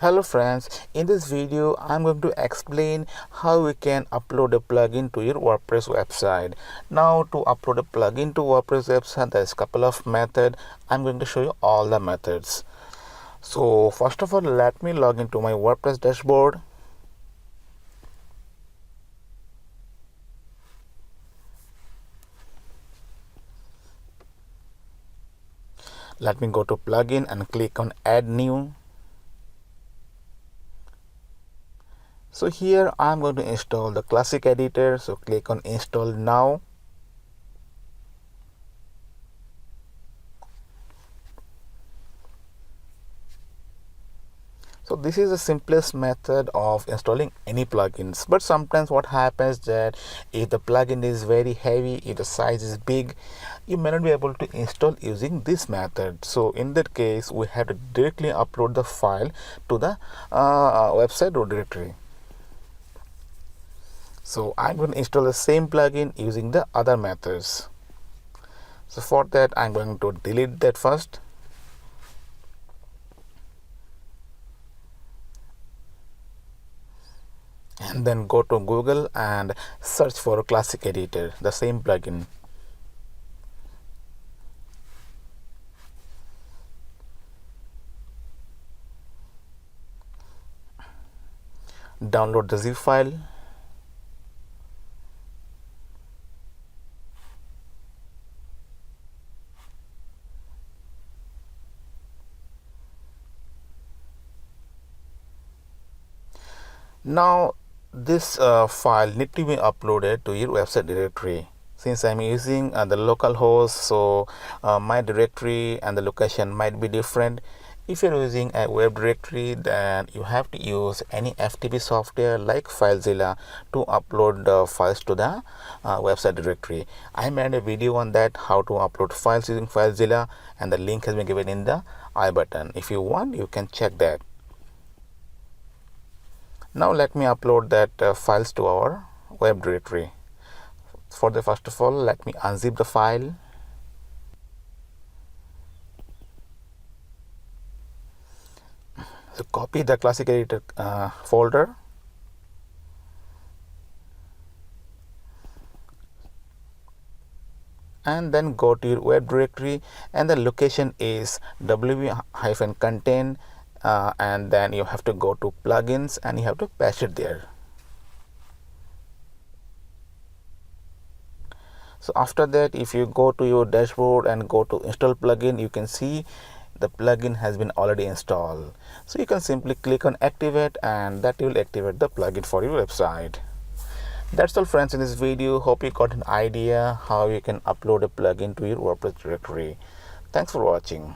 Hello friends, in this video I'm going to explain how we can upload a plugin to your WordPress website. Now to upload a plugin to WordPress website, there's a couple of methods. I'm going to show you all the methods. So first of all, let me log into my WordPress dashboard. Let me go to plugin and click on add new. So here I'm going to install the classic editor, so click on install now. So this is the simplest method of installing any plugins, but sometimes what happens that if the plugin is very heavy, if the size is big, you may not be able to install using this method. So in that case we have to directly upload the file to the website directory. So I'm going to install the same plugin using the other methods. So for that I'm going to delete that first. And then go to Google and search for Classic Editor, the same plugin. Download the zip file. Now this file need to be uploaded to your website directory. Since I'm using the local host, so my directory and the location might be different. If you're using a web directory, then you have to use any FTP software like FileZilla to upload the files to the website directory. I made a video on that, how to upload files using FileZilla, and the link has been given in the I button. If you want, you can check that. Now let me upload that files to our web directory. For the first of all, let me unzip the file. So copy the Classic Editor folder. And then go to your web directory, and the location is wp-content, and then you have to go to plugins and you have to patch it there. So after that, if you go to your dashboard and go to install plugin, you can see the plugin has been already installed. So you can simply click on activate, and that will activate the plugin for your website. That's all friends in this video. Hope you got an idea how you can upload a plugin to your WordPress directory. Thanks for watching.